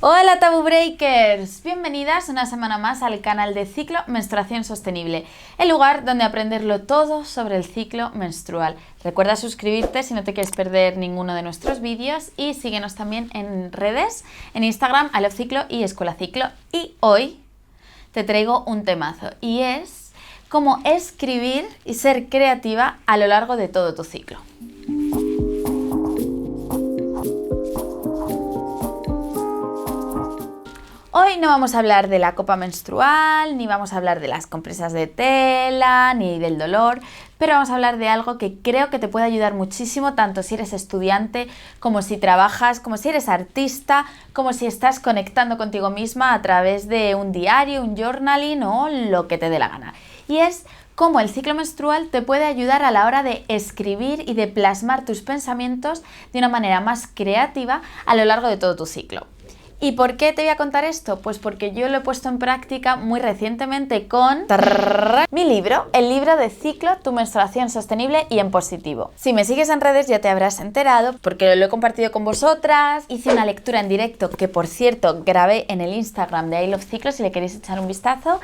Hola Tabú Breakers, bienvenidas una semana más al canal de Ciclo Menstruación Sostenible, el lugar donde aprenderlo todo sobre el ciclo menstrual. Recuerda suscribirte si no te quieres perder ninguno de nuestros vídeos y síguenos también en redes, en Instagram, I Love Ciclo y Escuela Ciclo. Y hoy te traigo un temazo y es cómo escribir y ser creativa a lo largo de todo tu ciclo. Hoy no vamos a hablar de la copa menstrual, ni vamos a hablar de las compresas de tela, ni del dolor, pero vamos a hablar de algo que creo que te puede ayudar muchísimo, tanto si eres estudiante, como si trabajas, como si eres artista, como si estás conectando contigo misma a través de un diario, un journaling o lo que te dé la gana. Y es cómo el ciclo menstrual te puede ayudar a la hora de escribir y de plasmar tus pensamientos de una manera más creativa a lo largo de todo tu ciclo. ¿Y por qué te voy a contar esto? Pues porque yo lo he puesto en práctica muy recientemente con mi libro, el libro de Ciclo, tu menstruación sostenible y en positivo. Si me sigues en redes ya te habrás enterado porque lo he compartido con vosotras, hice una lectura en directo que por cierto grabé en el Instagram de I Love Ciclo si le queréis echar un vistazo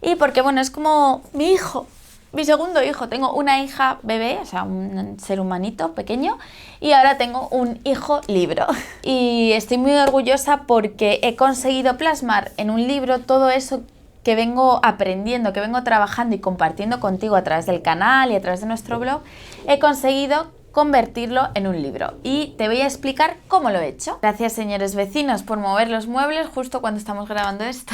y porque bueno, es como mi hijo. Mi segundo hijo, tengo una hija bebé, o sea, un ser humanito pequeño, y ahora tengo un hijo libro. Y estoy muy orgullosa porque he conseguido plasmar en un libro todo eso que vengo aprendiendo, que vengo trabajando y compartiendo contigo a través del canal y a través de nuestro blog. He conseguido convertirlo en un libro y te voy a explicar cómo lo he hecho. Gracias, señores vecinos, por mover los muebles justo cuando estamos grabando esto.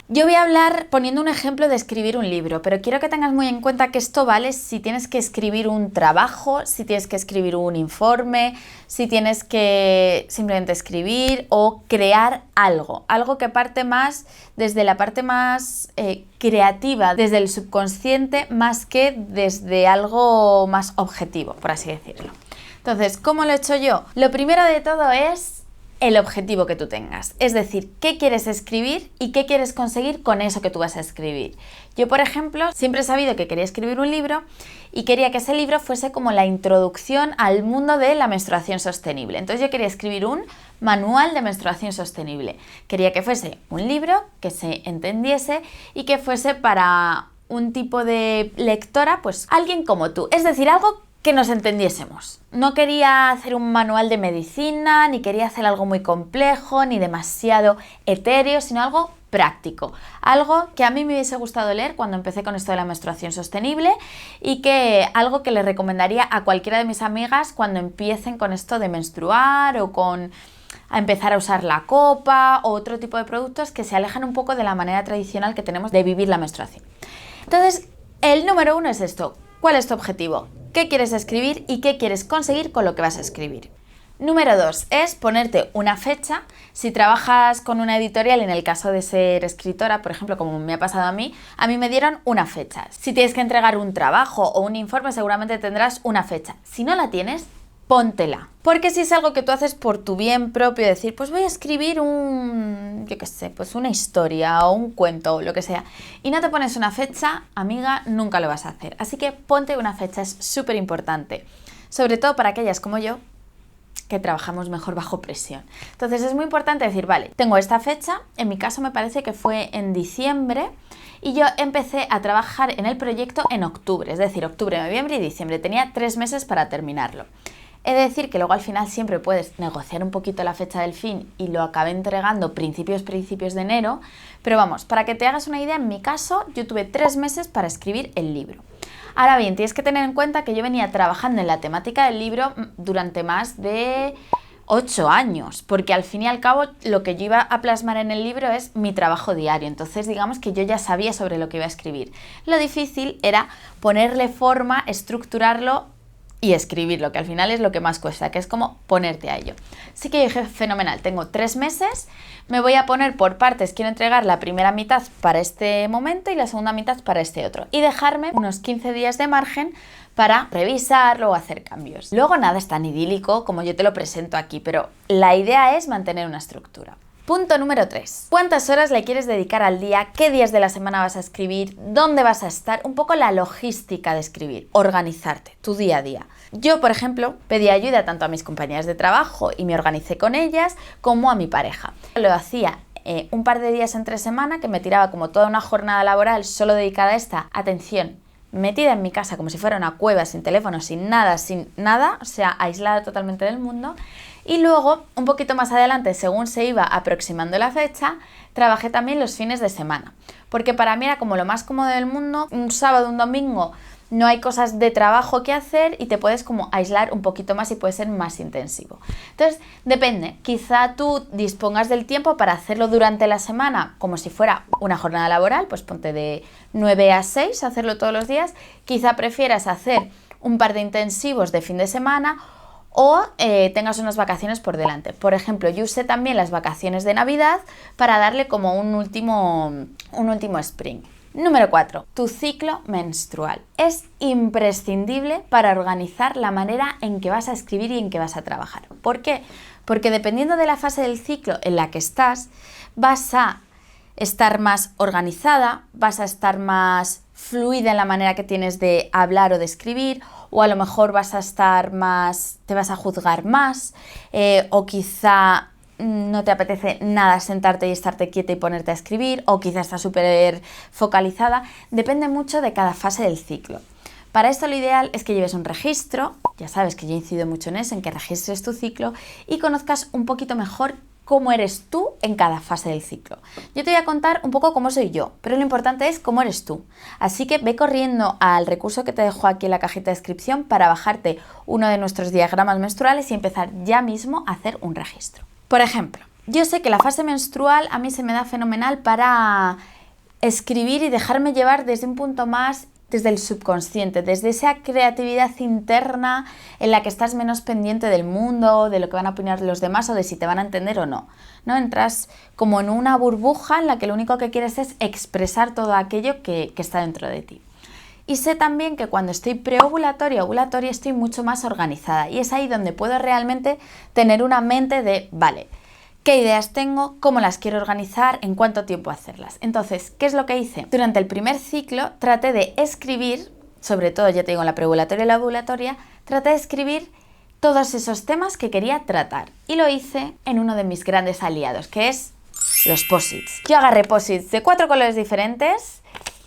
Yo voy a hablar poniendo un ejemplo de escribir un libro, pero quiero que tengas muy en cuenta que esto vale si tienes que escribir un trabajo, si tienes que escribir un informe, si tienes que simplemente escribir o crear algo que parte más desde la parte más creativa, desde el subconsciente, más que desde algo más objetivo, por así decirlo. Entonces, ¿cómo lo he hecho yo? Lo primero de todo es el objetivo que tú tengas, es decir, qué quieres escribir y qué quieres conseguir con eso que tú vas a escribir. Yo, por ejemplo, siempre he sabido que quería escribir un libro y quería que ese libro fuese como la introducción al mundo de la menstruación sostenible. Entonces yo quería escribir un manual de menstruación sostenible. Quería que fuese un libro que se entendiese y que fuese para un tipo de lectora, pues alguien como tú, es decir, algo que nos entendiésemos. No quería hacer un manual de medicina, ni quería hacer algo muy complejo, ni demasiado etéreo, sino algo práctico. Algo que a mí me hubiese gustado leer cuando empecé con esto de la menstruación sostenible y que algo que le recomendaría a cualquiera de mis amigas cuando empiecen con esto de menstruar o con a empezar a usar la copa o otro tipo de productos que se alejan un poco de la manera tradicional que tenemos de vivir la menstruación. Entonces, el número uno es esto. ¿Cuál es tu objetivo? ¿Qué quieres escribir y qué quieres conseguir con lo que vas a escribir? Número 2 es ponerte una fecha. Si trabajas con una editorial, en el caso de ser escritora, por ejemplo, como me ha pasado a mí me dieron una fecha. Si tienes que entregar un trabajo o un informe, seguramente tendrás una fecha. Si no la tienes, póntela. Porque si es algo que tú haces por tu bien propio, decir, pues voy a escribir pues una historia o un cuento o lo que sea, y no te pones una fecha, amiga, nunca lo vas a hacer. Así que ponte una fecha, es súper importante. Sobre todo para aquellas como yo, que trabajamos mejor bajo presión. Entonces es muy importante decir, vale, tengo esta fecha, en mi caso me parece que fue en diciembre, y yo empecé a trabajar en el proyecto en octubre, es decir, octubre, noviembre y diciembre. Tenía 3 meses para terminarlo. He de decir que luego al final siempre puedes negociar un poquito la fecha del fin y lo acabé entregando principios de enero, pero vamos, para que te hagas una idea, en mi caso yo tuve 3 meses para escribir el libro. Ahora bien, tienes que tener en cuenta que yo venía trabajando en la temática del libro durante más de 8 años, porque al fin y al cabo lo que yo iba a plasmar en el libro es mi trabajo diario, entonces digamos que yo ya sabía sobre lo que iba a escribir. Lo difícil era ponerle forma, estructurarlo y escribirlo, que al final es lo que más cuesta, que es como ponerte a ello. Así que dije, fenomenal, tengo 3 meses, me voy a poner por partes, quiero entregar la primera mitad para este momento y la segunda mitad para este otro, y dejarme unos 15 días de margen para revisarlo o hacer cambios. Luego nada es tan idílico como yo te lo presento aquí, pero la idea es mantener una estructura. Punto número 3. ¿Cuántas horas le quieres dedicar al día? ¿Qué días de la semana vas a escribir? ¿Dónde vas a estar? Un poco la logística de escribir. Organizarte, tu día a día. Yo, por ejemplo, pedí ayuda tanto a mis compañeras de trabajo y me organicé con ellas, como a mi pareja. Lo hacía un par de días entre semana, que me tiraba como toda una jornada laboral solo dedicada a esta, atención, metida en mi casa como si fuera una cueva, sin teléfono, sin nada, o sea, aislada totalmente del mundo. Y luego, un poquito más adelante, según se iba aproximando la fecha, trabajé también los fines de semana, porque para mí era como lo más cómodo del mundo. Un sábado, un domingo, no hay cosas de trabajo que hacer y te puedes como aislar un poquito más y puede ser más intensivo. Entonces, depende, quizá tú dispongas del tiempo para hacerlo durante la semana como si fuera una jornada laboral, pues ponte de 9 a 6, hacerlo todos los días. Quizá prefieras hacer un par de intensivos de fin de semana o tengas unas vacaciones por delante. Por ejemplo, yo usé también las vacaciones de Navidad para darle como un último sprint. Número 4. Tu ciclo menstrual. Es imprescindible para organizar la manera en que vas a escribir y en que vas a trabajar. ¿Por qué? Porque dependiendo de la fase del ciclo en la que estás, vas a estar más organizada, vas a estar más fluida en la manera que tienes de hablar o de escribir, o a lo mejor vas a estar más, te vas a juzgar más, o quizá no te apetece nada sentarte y estarte quieta y ponerte a escribir, o quizás estás súper focalizada. Depende mucho de cada fase del ciclo. Para esto lo ideal es que lleves un registro, ya sabes que yo incido mucho en eso, en que registres tu ciclo y conozcas un poquito mejor cómo eres tú en cada fase del ciclo. Yo te voy a contar un poco cómo soy yo, pero lo importante es cómo eres tú. Así que ve corriendo al recurso que te dejo aquí en la cajita de descripción para bajarte uno de nuestros diagramas menstruales y empezar ya mismo a hacer un registro. Por ejemplo, yo sé que la fase menstrual a mí se me da fenomenal para escribir y dejarme llevar desde un punto más, desde el subconsciente, desde esa creatividad interna en la que estás menos pendiente del mundo, de lo que van a opinar los demás o de si te van a entender o no. ¿No? Entras como en una burbuja en la que lo único que quieres es expresar todo aquello que está dentro de ti. Y sé también que cuando estoy preovulatoria, ovulatoria, estoy mucho más organizada y es ahí donde puedo realmente tener una mente de, vale, ¿qué ideas tengo? ¿Cómo las quiero organizar? ¿En cuánto tiempo hacerlas? Entonces, ¿qué es lo que hice? Durante el primer ciclo traté de escribir, sobre todo, ya te digo, en la preovulatoria y la ovulatoria, traté de escribir todos esos temas que quería tratar. Y lo hice en uno de mis grandes aliados, que es los post-its. Yo agarré post-its de 4 colores diferentes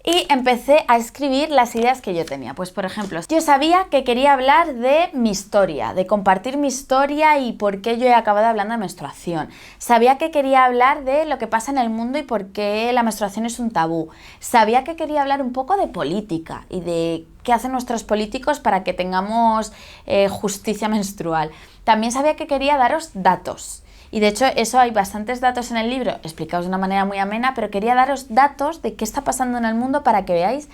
y empecé a escribir las ideas que yo tenía. Pues por ejemplo, yo sabía que quería hablar de mi historia, de compartir mi historia y por qué yo he acabado hablando de menstruación. Sabía que quería hablar de lo que pasa en el mundo y por qué la menstruación es un tabú. Sabía que quería hablar un poco de política y de qué hacen nuestros políticos para que tengamos justicia menstrual. También sabía que quería daros datos. Y de hecho eso hay bastantes datos en el libro, explicados de una manera muy amena, pero quería daros datos de qué está pasando en el mundo para que veáis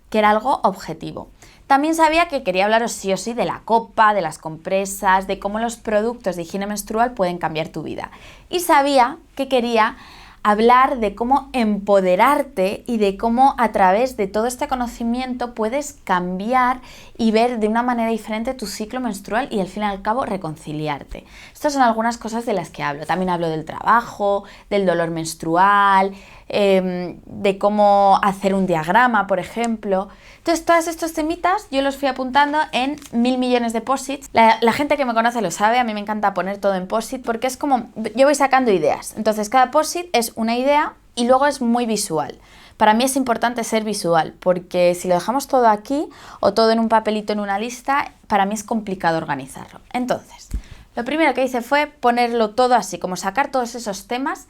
que era algo objetivo. También sabía que quería hablaros sí o sí de la copa, de las compresas, de cómo los productos de higiene menstrual pueden cambiar tu vida. Y sabía que quería hablar de cómo empoderarte y de cómo a través de todo este conocimiento puedes cambiar y ver de una manera diferente tu ciclo menstrual y al fin y al cabo reconciliarte. Estas son algunas cosas de las que hablo. También hablo del trabajo, del dolor menstrual, de cómo hacer un diagrama, por ejemplo. Entonces, todos estos temitas yo los fui apuntando en 1000 millones de post-its. La gente que me conoce lo sabe, a mí me encanta poner todo en post-it porque es como, yo voy sacando ideas. Entonces, cada post-it es una idea y luego es muy visual. Para mí es importante ser visual porque si lo dejamos todo aquí o todo en un papelito en una lista, para mí es complicado organizarlo. Entonces, lo primero que hice fue ponerlo todo así, como sacar todos esos temas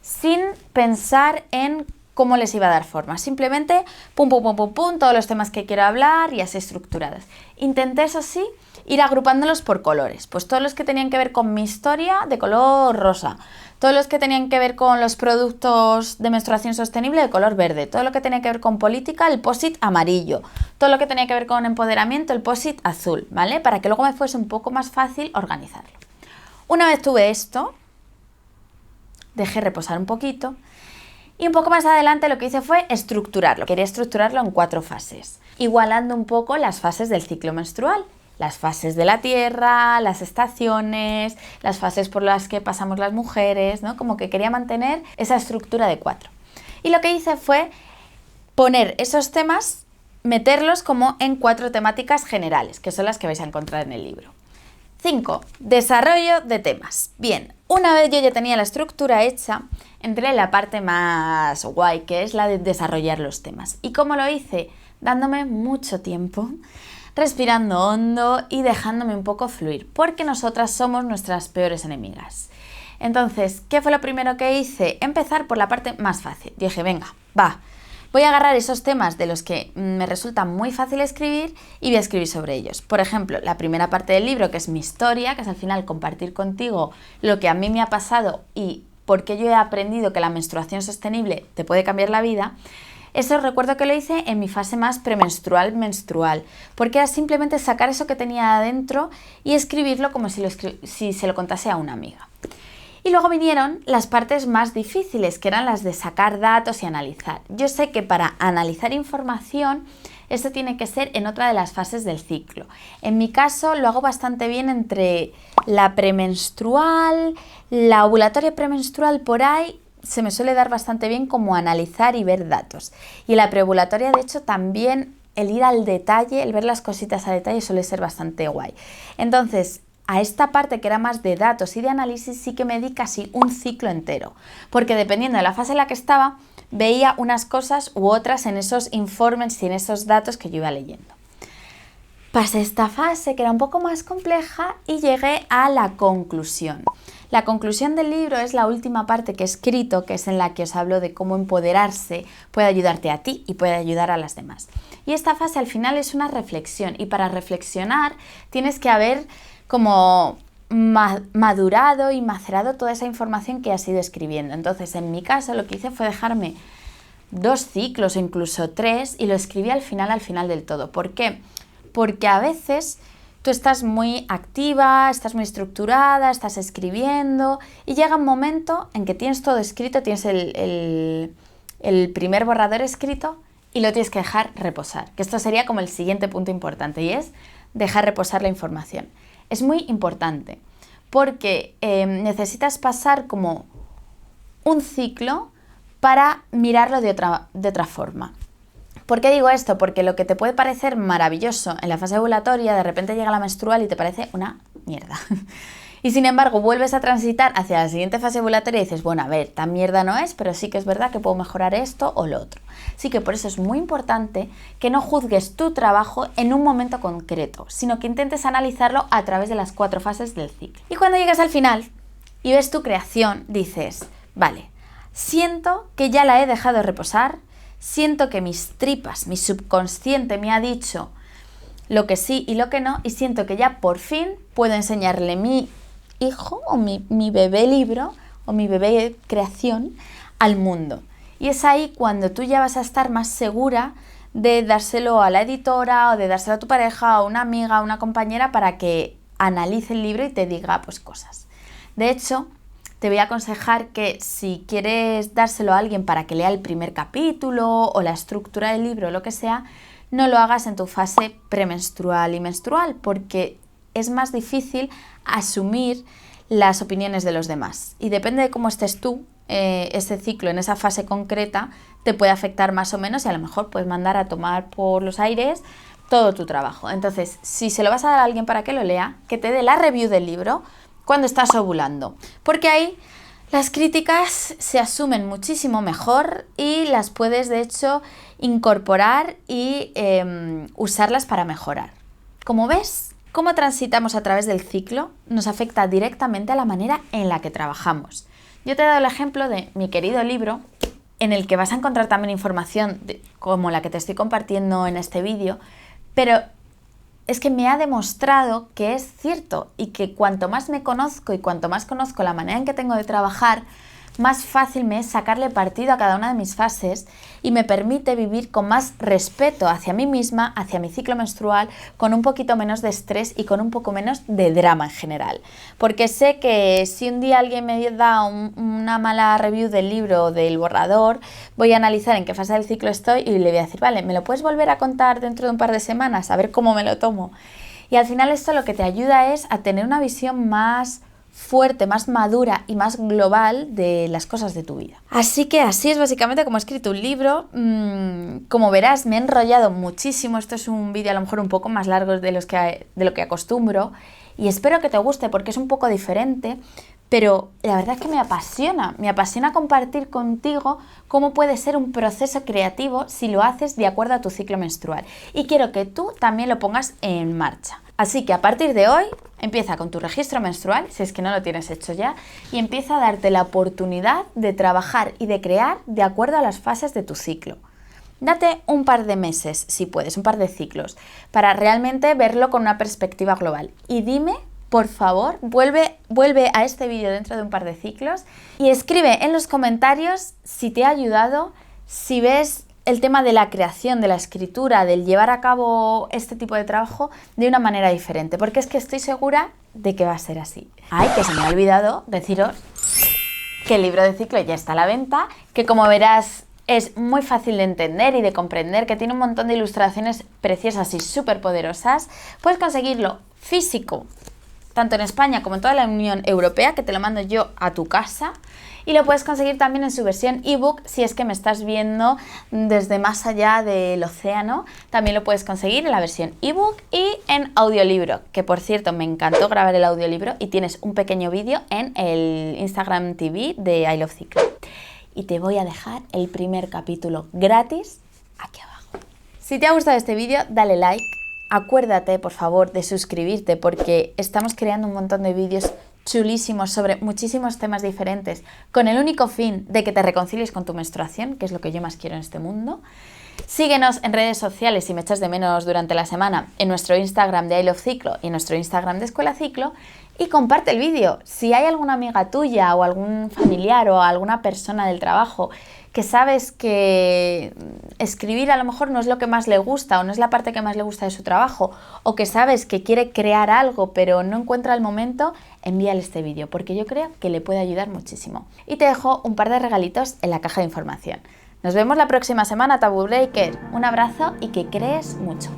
sin pensar en cómo les iba a dar forma. Simplemente, pum, pum, pum, pum, pum, todos los temas que quiero hablar y así estructurados. Intenté, eso sí, ir agrupándolos por colores. Pues todos los que tenían que ver con mi historia, de color rosa. Todos los que tenían que ver con los productos de menstruación sostenible, de color verde. Todo lo que tenía que ver con política, el post-it amarillo. Todo lo que tenía que ver con empoderamiento, el post-it azul, ¿vale? Para que luego me fuese un poco más fácil organizarlo. Una vez tuve esto, dejé reposar un poquito y un poco más adelante lo que hice fue estructurarlo. Quería estructurarlo en 4 fases, igualando un poco las fases del ciclo menstrual. Las fases de la Tierra, las estaciones, las fases por las que pasamos las mujeres, ¿no? Como que quería mantener esa estructura de 4. Y lo que hice fue poner esos temas, meterlos como en 4 temáticas generales, que son las que vais a encontrar en el libro. 5. Desarrollo de temas. Bien, una vez yo ya tenía la estructura hecha, entré en la parte más guay, que es la de desarrollar los temas. ¿Y cómo lo hice? Dándome mucho tiempo, respirando hondo y dejándome un poco fluir, porque nosotras somos nuestras peores enemigas. Entonces, ¿qué fue lo primero que hice? Empezar por la parte más fácil. Dije, venga, voy a agarrar esos temas de los que me resulta muy fácil escribir y voy a escribir sobre ellos. Por ejemplo, la primera parte del libro, que es mi historia, que es al final compartir contigo lo que a mí me ha pasado y por qué yo he aprendido que la menstruación sostenible te puede cambiar la vida. Eso recuerdo que lo hice en mi fase más premenstrual, porque era simplemente sacar eso que tenía adentro y escribirlo como si se lo contase a una amiga. Y luego vinieron las partes más difíciles, que eran las de sacar datos y analizar. Yo sé que para analizar información, esto tiene que ser en otra de las fases del ciclo. En mi caso lo hago bastante bien entre la premenstrual, la ovulatoria premenstrual, por ahí se me suele dar bastante bien como analizar y ver datos. Y en la preovulatoria, de hecho, también el ir al detalle, el ver las cositas a detalle suele ser bastante guay. Entonces, a esta parte que era más de datos y de análisis sí que me di casi un ciclo entero, porque dependiendo de la fase en la que estaba, veía unas cosas u otras en esos informes y en esos datos que yo iba leyendo. Pasé esta fase que era un poco más compleja y llegué a la conclusión. La conclusión del libro es la última parte que he escrito, que es en la que os hablo de cómo empoderarse puede ayudarte a ti y puede ayudar a las demás. Y esta fase al final es una reflexión, y para reflexionar tienes que haber como madurado y macerado toda esa información que has ido escribiendo. Entonces, en mi caso, lo que hice fue dejarme 2 ciclos o incluso 3 y lo escribí al final del todo. ¿Por qué? Porque a veces tú estás muy activa, estás muy estructurada, estás escribiendo y llega un momento en que tienes todo escrito, tienes el primer borrador escrito y lo tienes que dejar reposar. Que esto sería como el siguiente punto importante, y es dejar reposar la información. Es muy importante porque necesitas pasar como un ciclo para mirarlo de otra forma. ¿Por qué digo esto? Porque lo que te puede parecer maravilloso en la fase ovulatoria, de repente llega la menstrual y te parece una mierda. Y sin embargo, vuelves a transitar hacia la siguiente fase ovulatoria y dices, bueno, a ver, tan mierda no es, pero sí que es verdad que puedo mejorar esto o lo otro. Así que por eso es muy importante que no juzgues tu trabajo en un momento concreto, sino que intentes analizarlo a través de las 4 fases del ciclo. Y cuando llegas al final y ves tu creación, dices, vale, siento que ya la he dejado reposar, siento que mis tripas, mi subconsciente me ha dicho lo que sí y lo que no, y siento que ya por fin puedo enseñarle mi hijo o mi bebé libro o mi bebé creación al mundo. Y es ahí cuando tú ya vas a estar más segura de dárselo a la editora o de dárselo a tu pareja o a una amiga, a una compañera para que analice el libro y te diga pues cosas. De hecho, te voy a aconsejar que si quieres dárselo a alguien para que lea el primer capítulo o la estructura del libro o lo que sea, no lo hagas en tu fase premenstrual y menstrual, porque es más difícil asumir las opiniones de los demás. Y depende de cómo estés tú, ese ciclo en esa fase concreta te puede afectar más o menos y a lo mejor puedes mandar a tomar por los aires todo tu trabajo. Entonces, si se lo vas a dar a alguien para que lo lea, que te dé la review del libro cuando estás ovulando, porque ahí las críticas se asumen muchísimo mejor y las puedes de hecho incorporar y usarlas para mejorar. Como ves, cómo transitamos a través del ciclo nos afecta directamente a la manera en la que trabajamos. Yo te he dado el ejemplo de mi querido libro, en el que vas a encontrar también información como la que te estoy compartiendo en este vídeo, pero es que me ha demostrado que es cierto y que cuanto más me conozco y cuanto más conozco la manera en que tengo de trabajar, más fácil me es sacarle partido a cada una de mis fases y me permite vivir con más respeto hacia mí misma, hacia mi ciclo menstrual, con un poquito menos de estrés y con un poco menos de drama en general. Porque sé que si un día alguien me da una mala review del libro o del borrador, voy a analizar en qué fase del ciclo estoy y le voy a decir, vale, ¿me lo puedes volver a contar dentro de un par de semanas? A ver cómo me lo tomo. Y al final esto lo que te ayuda es a tener una visión más fuerte, más madura y más global de las cosas de tu vida. Así que así es básicamente como he escrito un libro. Como verás, me he enrollado muchísimo. Esto es un vídeo a lo mejor un poco más largo de lo que acostumbro. y espero que te guste porque es un poco diferente, pero la verdad es que me apasiona compartir contigo cómo puede ser un proceso creativo si lo haces de acuerdo a tu ciclo menstrual. Y quiero que tú también lo pongas en marcha. Así que a partir de hoy, empieza con tu registro menstrual, si es que no lo tienes hecho ya, y empieza a darte la oportunidad de trabajar y de crear de acuerdo a las fases de tu ciclo. Date un par de meses, si puedes, un par de ciclos, para realmente verlo con una perspectiva global. Y dime, por favor, vuelve a este vídeo dentro de un par de ciclos y escribe en los comentarios si te ha ayudado, si ves el tema de la creación, de la escritura, del llevar a cabo este tipo de trabajo de una manera diferente, porque es que estoy segura de que va a ser así. Ay, que se me ha olvidado deciros que el libro de ciclo ya está a la venta, que como verás es muy fácil de entender y de comprender, que tiene un montón de ilustraciones preciosas y súper poderosas. Puedes conseguirlo físico, tanto en España como en toda la Unión Europea, que te lo mando yo a tu casa, y lo puedes conseguir también en su versión ebook si es que me estás viendo desde más allá del océano. También lo puedes conseguir en la versión ebook y en audiolibro, que por cierto me encantó grabar el audiolibro y tienes un pequeño vídeo en el Instagram TV de I Love Ciclo. Y te voy a dejar el primer capítulo gratis aquí abajo. Si te ha gustado este vídeo, dale like. Acuérdate, por favor, de suscribirte porque estamos creando un montón de vídeos chulísimos sobre muchísimos temas diferentes con el único fin de que te reconcilies con tu menstruación, que es lo que yo más quiero en este mundo. Síguenos en redes sociales si me echas de menos durante la semana, en nuestro Instagram de I Love Ciclo y en nuestro Instagram de Escuela Ciclo, y comparte el vídeo. Si hay alguna amiga tuya o algún familiar o alguna persona del trabajo que sabes que escribir a lo mejor no es lo que más le gusta o no es la parte que más le gusta de su trabajo, o que sabes que quiere crear algo pero no encuentra el momento, envíale este vídeo porque yo creo que le puede ayudar muchísimo. Y te dejo un par de regalitos en la caja de información. Nos vemos la próxima semana, Taboo Breaker. Un abrazo y que crees mucho.